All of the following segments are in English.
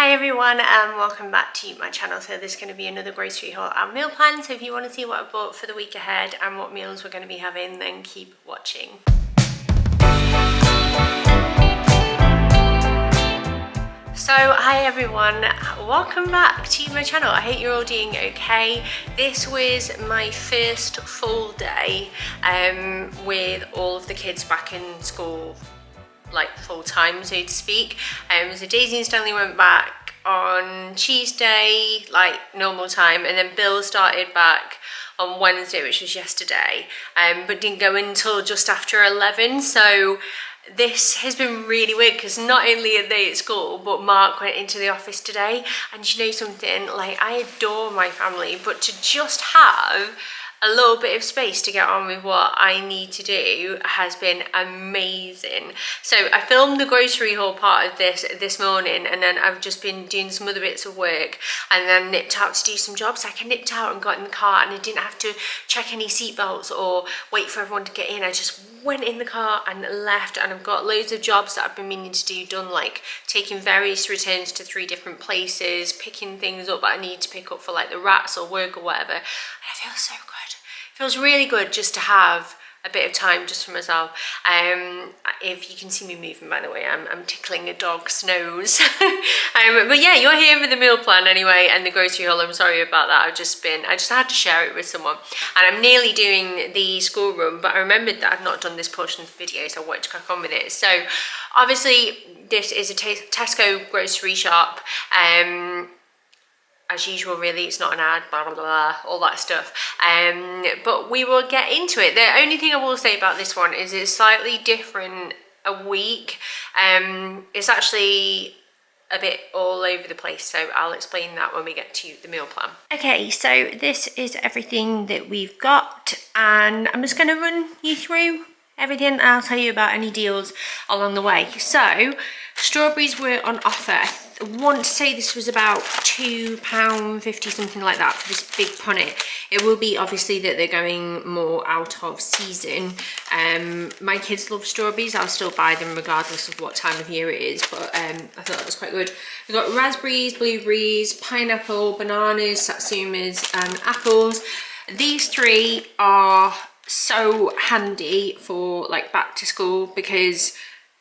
Hi everyone and welcome back to my channel. So there's going to be another grocery haul and meal plan. So if you want to see what I bought for the week ahead and what meals we're going to be having, then keep watching. So hi everyone, welcome back to my channel. I hope you're all doing okay. This was my first full day with all of the kids back in school, like full time, so to speak. So Daisy and Stanley went back on Tuesday, like normal time, and then Bill started back on Wednesday, which was yesterday, but didn't go until just after 11. So this has been really weird because not only are they at school, but Mark went into the office today. And you know something, like, I adore my family, but to just have a little bit of space to get on with what I need to do has been amazing. So I filmed the grocery haul part of this morning, and then I've just been doing some other bits of work and then nipped out to do some jobs. Like, I nipped out and got in the car and I didn't have to check any seatbelts or wait for everyone to get in. I just went in the car and left, and I've got loads of jobs that I've been meaning to do done, like taking various returns to 3 different places, picking things up that I need to pick up for like the rats or work or whatever. And it feels so good. It feels really good just to have a bit of time just for myself. If you can see me moving, by the way, I'm tickling a dog's nose. But yeah, you're here for the meal plan anyway, and the grocery haul. I'm sorry about that. I just had to share it with someone, and I'm nearly doing the school run, but I remembered that I've not done this portion of the video, so I wanted to crack on with it. So obviously this is a Tesco grocery shop. As usual, really, it's not an ad, blah, blah, blah, all that stuff. But we will get into it. The only thing I will say about this one is it's slightly different a week. It's actually a bit all over the place, so I'll explain that when we get to the meal plan. Okay, so this is everything that we've got, and I'm just going to run you through everything, and I'll tell you about any deals along the way. So strawberries were on offer. I want to say this was about £2.50, something like that, for this big punnet. It will be obviously that they're going more out of season. My kids love strawberries. I'll still buy them regardless of what time of year it is, but I thought that was quite good. We've got raspberries, blueberries, pineapple, bananas, satsumas and apples. These 3 are so handy for like back to school because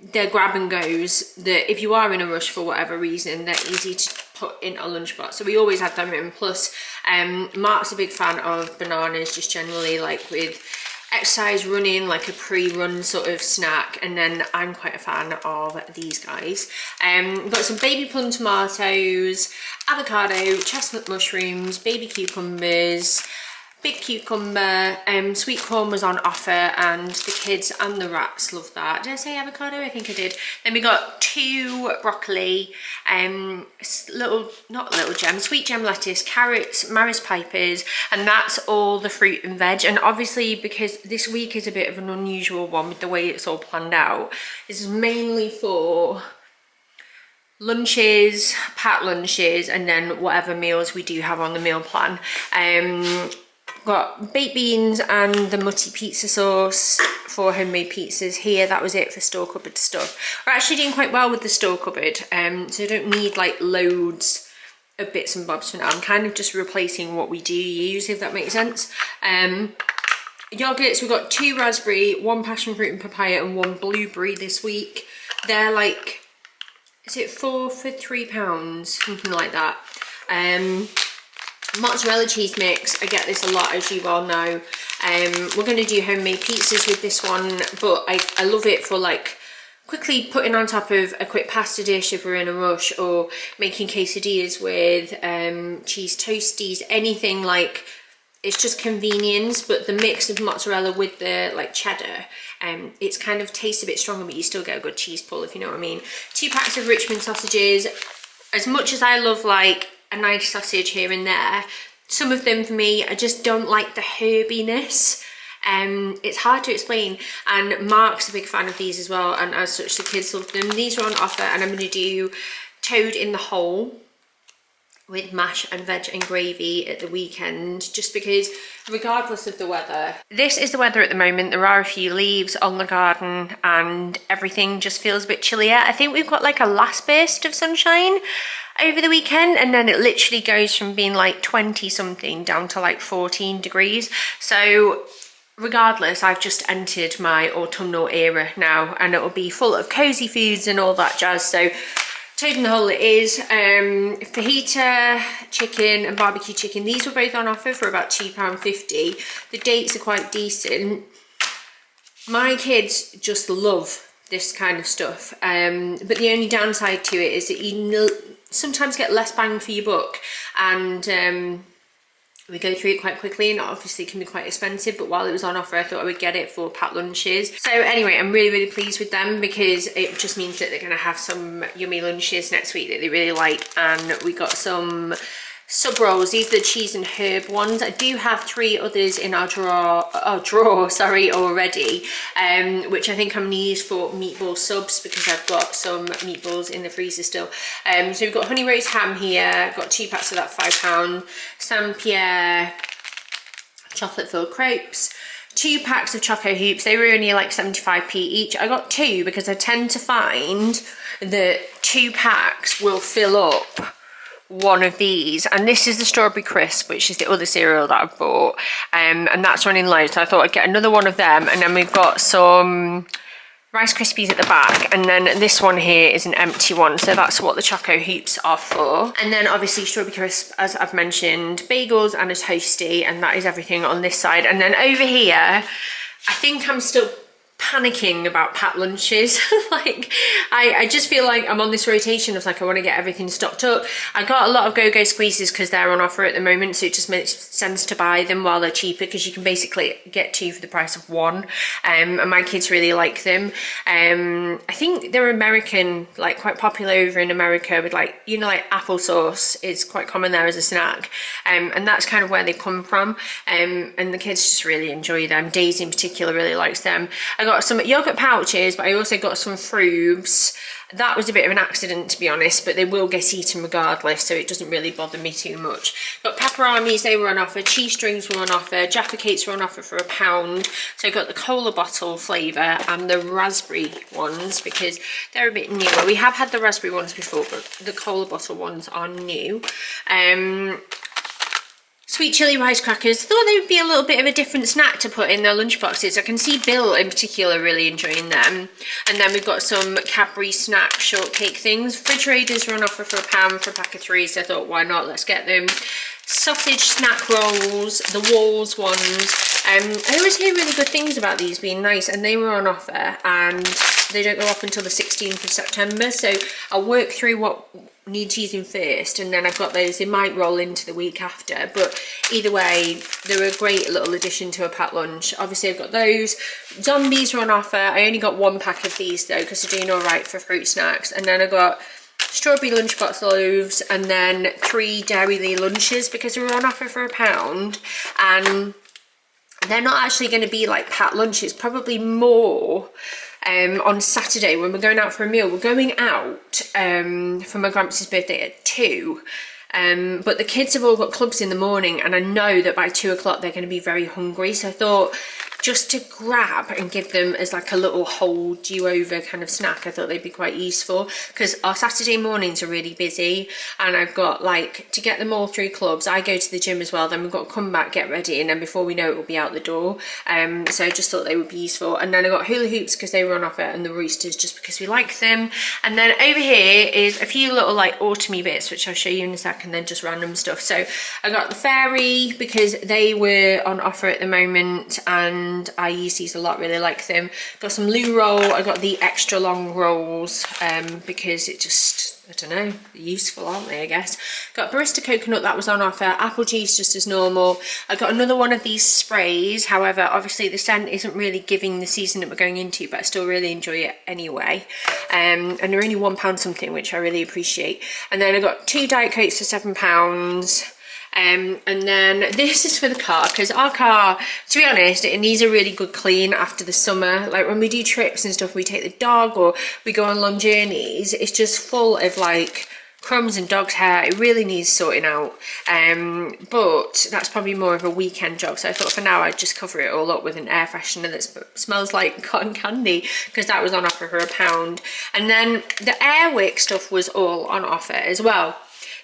they're grab and goes that if you are in a rush for whatever reason, they're easy to put in a lunchbox. So we always have them in. Plus Mark's a big fan of bananas just generally, like with exercise, running, like a pre-run sort of snack. And then I'm quite a fan of these guys. We've got some baby plum tomatoes, avocado, chestnut mushrooms, baby cucumbers, big cucumber, sweet corn was on offer, and the kids and the rats love that. Did I say avocado? I think I did. Then we got 2 broccoli, sweet gem lettuce, carrots, Maris pipers, and that's all the fruit and veg. And obviously, because this week is a bit of an unusual one with the way it's all planned out, this is mainly for lunches, packed lunches, and then whatever meals we do have on the meal plan. Got baked beans and the Mutti pizza sauce for homemade pizzas here. That was it for store cupboard stuff. We're actually doing quite well with the store cupboard, so I don't need like loads of bits and bobs for now. I'm kind of just replacing what we do use, if that makes sense. Yogurts, we've got 2 raspberry, 1 passion fruit and papaya, and 1 blueberry this week. They're like, is it 4 for £3? Something like that. Mozzarella cheese mix, I get this a lot, as you all know. We're going to do homemade pizzas with this one, but I love it for like quickly putting on top of a quick pasta dish if we're in a rush, or making quesadillas with cheese toasties, anything like. It's just convenience, but the mix of mozzarella with the like cheddar, it's kind of tastes a bit stronger, but you still get a good cheese pull, if you know what I mean. 2 packs of Richmond sausages. As much as I love like a nice sausage here and there, some of them for me, I just don't like the herbiness. It's hard to explain, and Mark's a big fan of these as well, and as such the kids love them. These are on offer, and I'm going to do toad in the hole with mash and veg and gravy at the weekend, just because regardless of the weather, this is the weather at the moment. There are a few leaves on the garden and everything just feels a bit chillier. I think we've got like a last burst of sunshine over the weekend, and then it literally goes from being like 20 something down to like 14 degrees. So regardless, I've just entered my autumnal era now, and it'll be full of cozy foods and all that jazz. So toad in the hole it is. Fajita chicken and barbecue chicken, these were both on offer for about £2.50. The dates are quite decent. My kids just love this kind of stuff, but the only downside to it is that you sometimes get less bang for your buck, and we go through it quite quickly, and obviously it can be quite expensive, but while it was on offer I thought I would get it for packed lunches. So anyway, I'm really pleased with them, because it just means that they're going to have some yummy lunches next week that they really like. And we got some sub rolls. These are the cheese and herb ones. I do have 3 others in our drawer already, which I think I'm going to use for meatball subs, because I've got some meatballs in the freezer still. So we've got honey roast ham here, got 2 packs of that £5, Saint Pierre chocolate filled crepes, 2 packs of choco hoops. They were only like 75p each. I got 2 because I tend to find that 2 packs will fill up one of these, and this is the strawberry crisp, which is the other cereal that I've bought, and that's running low, so I thought I'd get another one of them. And then we've got some Rice Krispies at the back, and then this one here is an empty one, so that's what the choco hoops are for. And then obviously strawberry crisp, as I've mentioned, bagels and a toasty, and that is everything on this side. And then over here, I think I'm still panicking about packed lunches. Like I just feel like I'm on this rotation of like I want to get everything stocked up. I got a lot of go-go squeezes because they're on offer at the moment, so it just makes sense to buy them while they're cheaper, because you can basically get 2 for the price of 1, and my kids really like them. I think they're American, like quite popular over in America, with like, you know, like applesauce is quite common there as a snack, and that's kind of where they come from, and the kids just really enjoy them. Daisy in particular really likes them. I got some yogurt pouches, but I also got some frubes. That was a bit of an accident, to be honest, but they will get eaten regardless, so it doesn't really bother me too much. Got pepperonis, they were on offer. Cheese strings were on offer. Jaffa cakes were on offer for £1. So I got the cola bottle flavour and the raspberry ones, because they're a bit newer. We have had the raspberry ones before, but the cola bottle ones are new. Sweet chili rice crackers. Thought they would be a little bit of a different snack to put in their lunchboxes. I can see Bill in particular really enjoying them. And then we've got some Cadbury snack shortcake things. Refrigerators were on offer for £1 for a pack of 3, so I thought, why not? Let's get them. Sausage snack rolls, the Walls ones. I always hear really good things about these being nice, and they were on offer, and they don't go off until the 16th of September, so I'll work through what needs using first, and then I've got those. They might roll into the week after, but either way, they're a great little addition to a packed lunch. Obviously I've got those. Zombies were on offer. I only got 1 pack of these though, because they're doing all right for fruit snacks. And then I got strawberry lunchbox loaves, and then 3 Dairy lunches, because they were on offer for £1, and they're not actually going to be like packed lunches, probably more on Saturday when we're going out for a meal. We're going out for my Gramps' birthday at 2, but the kids have all got clubs in the morning, and I know that by 2 o'clock they're going to be very hungry, so I thought just to grab and give them as like a little hold you over kind of snack, I thought they'd be quite useful, because our Saturday mornings are really busy, and I've got like to get them all through clubs. I go to the gym as well, then we've got to come back, get ready, and then before we know it, we'll be out the door. So I just thought they would be useful. And then I got hula hoops because they were on offer, and the roosters just because we like them. And then over here is a few little like autumny bits, which I'll show you in a sec, and then just random stuff. So I got the fairy because they were on offer at the moment, and I use these a lot, really like them. Got some loo roll. I got the extra long rolls because it just, I don't know, useful, aren't they, I guess. Got barista coconut, that was on offer. Apple juice just as normal. I got another one of these sprays. However, obviously the scent isn't really giving the season that we're going into, but I still really enjoy it anyway. And they're only £1 something, which I really appreciate. And then I got 2 Diet Cokes for £7. And then this is for the car, because our car, to be honest, it needs a really good clean after the summer. Like when we do trips and stuff, we take the dog or we go on long journeys, it's just full of like crumbs and dog's hair. It really needs sorting out, but that's probably more of a weekend job, so I thought for now I'd just cover it all up with an air freshener that smells like cotton candy, because that was on offer for £1. And then the Airwick stuff was all on offer as well.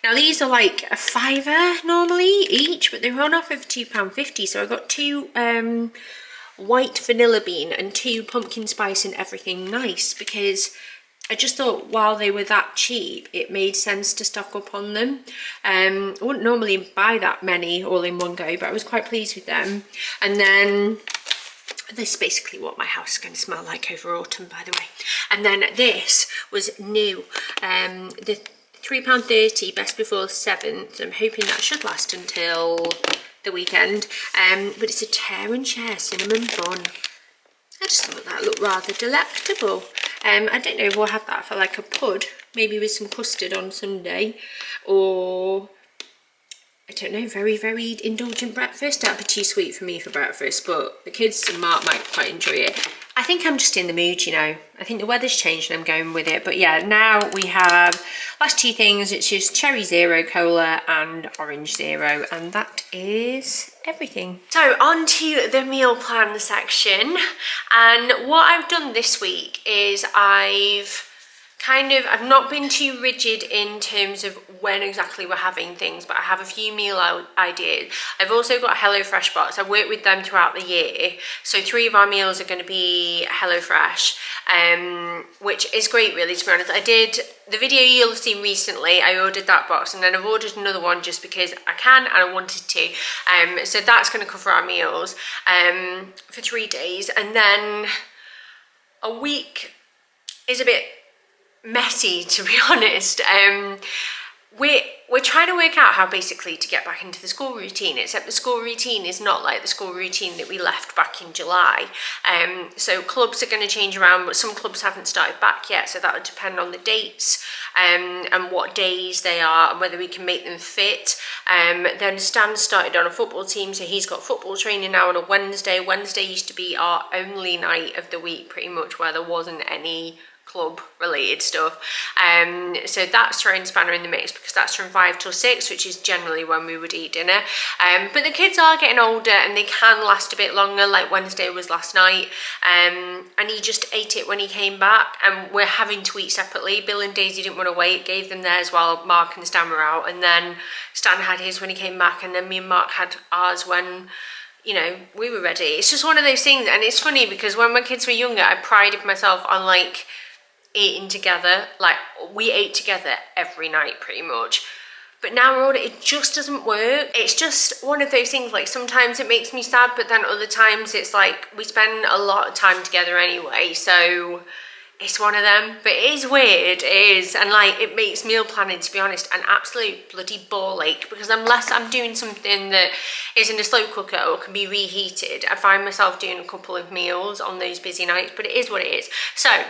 Now these are like a £5 normally each, but they're on offer for £2.50. So I got 2 white vanilla bean and 2 pumpkin spice and everything nice, because I just thought while they were that cheap, it made sense to stock up on them. I wouldn't normally buy that many all in one go, but I was quite pleased with them. And then this is basically what my house is going to smell like over autumn, by the way. And then this was new, the £3.30 best before the 7th. I'm hoping that should last until the weekend. But it's a tear and share cinnamon bun. I just thought that looked rather delectable. I don't know if we'll have that for like a pud, maybe with some custard on Sunday, or I don't know, very, very indulgent breakfast. That'd be too sweet for me for breakfast, but the kids and Mark might quite enjoy it. I think I'm just in the mood, you know. I think the weather's changed and I'm going with it. But yeah, now we have last 2 things. It's just cherry zero cola and orange zero, and that is everything. So on to the meal plan section. And what I've done this week is I've not been too rigid in terms of when exactly we're having things, but I have a few meal ideas. I've also got a HelloFresh box. I work with them throughout the year. So 3 of our meals are going to be HelloFresh, which is great really, to be honest. I did the video you'll have seen recently. I ordered that box, and then I've ordered another one just because I can and I wanted to. So that's going to cover our meals for 3 days. And then a week is a bit messy, to be honest. We're trying to work out how basically to get back into the school routine, except the school routine is not like the school routine that we left back in July. So clubs are going to change around, but some clubs haven't started back yet, so that would depend on the dates and what days they are and whether we can make them fit. Then Stan started on a football team, so he's got football training now on a Wednesday. Wednesday used to be our only night of the week pretty much where there wasn't any club related stuff, so that's throwing spanner in the mix, because that's from 5 till 6, which is generally when we would eat dinner. But the kids are getting older and they can last a bit longer, like Wednesday was last night, and he just ate it when he came back, and we're having to eat separately. Bill and Daisy didn't want to wait, gave them theirs while Mark and Stan were out, and then Stan had his when he came back, and then me and Mark had ours when, you know, we were ready. It's just one of those things. And it's funny because when my kids were younger, I prided myself on like eating together. Like we ate together every night pretty much, but now we're older, it just doesn't work. It's just one of those things, like sometimes it makes me sad, but then other times it's like we spend a lot of time together anyway, so it's one of them. But it is weird, it is, and like it makes meal planning, to be honest, an absolute bloody ball ache, because unless I'm doing something that is in a slow cooker or can be reheated, I find myself doing a couple of meals on those busy nights. But it is what it is. So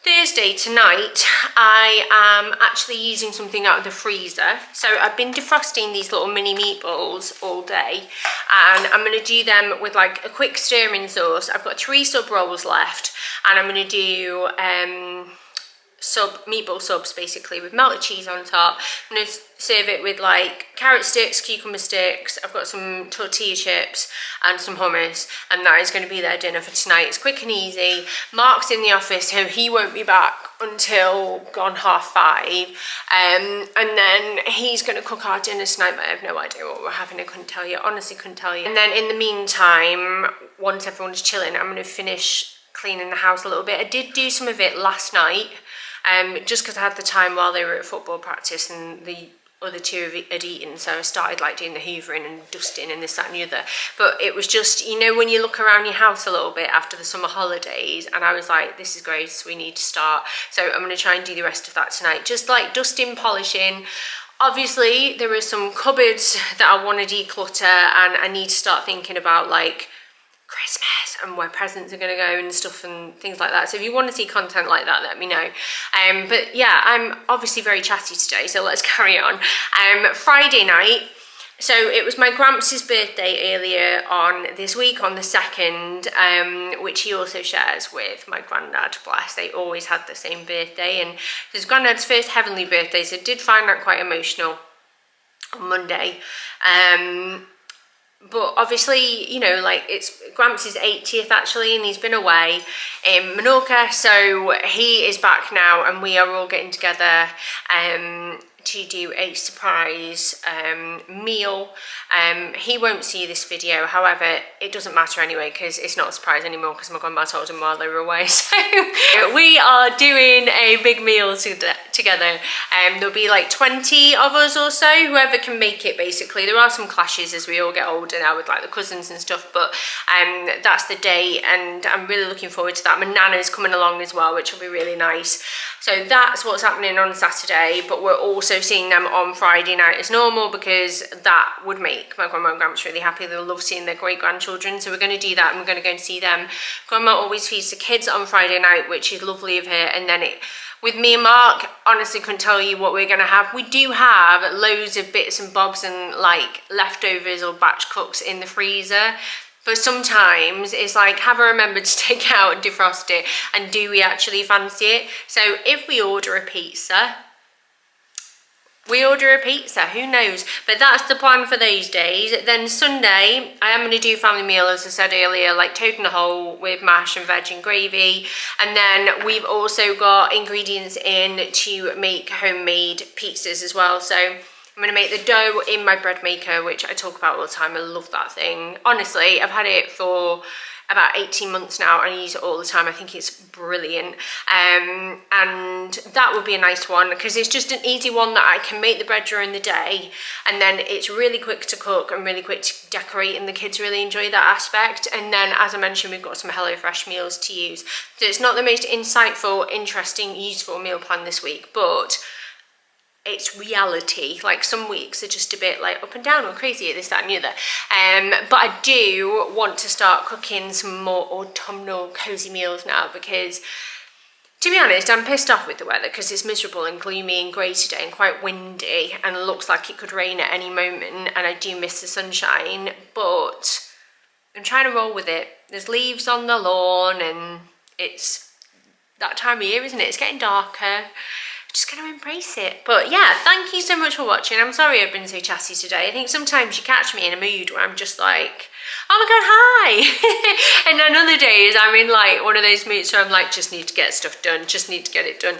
Thursday tonight, I am actually using something out of the freezer. So I've been defrosting these little mini meatballs all day, and I'm going to do them with like a quick stirring sauce. I've got 3 sub rolls left, and I'm going to do meatball subs basically with melted cheese on top. I'm going to serve it with like carrot sticks, cucumber sticks. I've got some tortilla chips and some hummus, and that is going to be their dinner for tonight. It's quick and easy. Mark's in the office, so he won't be back until gone 5:30, and then he's going to cook our dinner tonight, but I have no idea what we're having. I couldn't tell you, honestly couldn't tell you. And then in the meantime, once everyone's chilling, I'm going to finish cleaning the house a little bit. I did do some of it last night, just because I had the time while they were at football practice and the other 2 had eaten, so I started like doing the hoovering and dusting and this, that and the other. But it was just, you know, when you look around your house a little bit after the summer holidays, and I was like, this is great, so we need to start. So I'm going to try and do the rest of that tonight, just like dusting, polishing. Obviously there are some cupboards that I want to declutter, and I need to start thinking about like Christmas and where presents are going to go and stuff and things like that. So if you want to see content like that, let me know. But yeah, I'm obviously very chatty today, so let's carry on. Friday night, so it was my Gramps' birthday earlier on this week on the 2nd, which he also shares with my granddad, bless. They always had the same birthday, and it was granddad's first heavenly birthday, so I did find that quite emotional on Monday. But obviously, you know, like it's Gramps' 80th actually, and he's been away in Menorca, so he is back now, and we are all getting together to do a surprise meal. He won't see this video, however, it doesn't matter anyway because it's not a surprise anymore because my grandma told him while they were away. So we are doing a big meal together. There'll be like 20 of us or so, whoever can make it basically. There are some clashes as we all get older now with like the cousins and stuff, but that's the day and I'm really looking forward to that. My nana's coming along as well, which will be really nice. So that's what's happening on Saturday, but we're also seeing them on Friday night as normal because that would make my grandma and Gramps really happy. They'll love seeing their great-grandchildren, so we're going to do that and we're going to go and see them. Grandma always feeds the kids on Friday night, which is lovely of her, and then with me and Mark, honestly couldn't tell you what we're going to have. We do have loads of bits and bobs and like leftovers or batch cooks in the freezer. But sometimes it's like, have I remembered to take it out and defrost it? And do we actually fancy it? So if we order a pizza, who knows? But that's the plan for those days. Then Sunday, I am going to do family meal, as I said earlier, like toad in a hole with mash and veg and gravy. And then we've also got ingredients in to make homemade pizzas as well. So I'm going to make the dough in my bread maker, which I talk about all the time. I love that thing. Honestly, I've had it for about 18 months now and I use it all the time. I think it's brilliant. And that would be a nice one because it's just an easy one that I can make the bread during the day and then it's really quick to cook and really quick to decorate and the kids really enjoy that aspect. And then, as I mentioned, we've got some HelloFresh meals to use. So it's not the most insightful, interesting, useful meal plan this week, but it's reality. Like some weeks are just a bit like up and down or crazy at this, that and the other. But I do want to start cooking some more autumnal cozy meals now because, to be honest, I'm pissed off with the weather because it's miserable and gloomy and grey today and quite windy and it looks like it could rain at any moment and I do miss the sunshine, but I'm trying to roll with it. There's leaves on the lawn and it's that time of year, isn't it? It's getting darker. Just going to embrace it. But yeah, thank you so much for watching. I'm sorry I've been so chatty today. I think sometimes you catch me in a mood where I'm just like, oh my god, hi. And then other days I'm in like one of those moods where I'm like, just need to get stuff done, just need to get it done.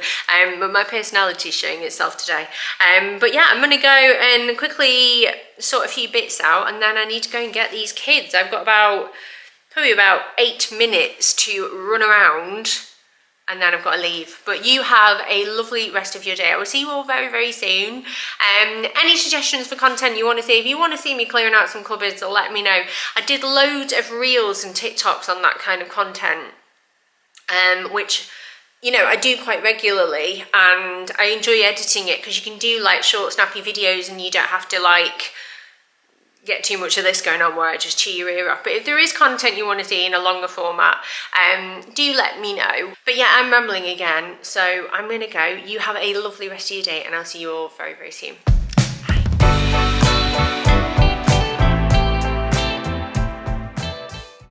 But my personality is showing itself today. But yeah, I'm going to go and quickly sort a few bits out and then I need to go and get these kids. I've got probably about 8 minutes to run around and then I've got to leave. But you have a lovely rest of your day. I will see you all very, very soon. Any suggestions for content you want to see? If you want to see me clearing out some cupboards, let me know. I did loads of reels and TikToks on that kind of content, which, you know, I do quite regularly and I enjoy editing it because you can do like short, snappy videos and you don't have to like get too much of this going on where I just chew your ear off. But if there is content you want to see in a longer format, do let me know. But yeah, I'm rambling again, so I'm gonna go. You have a lovely rest of your day and I'll see you all very, very soon.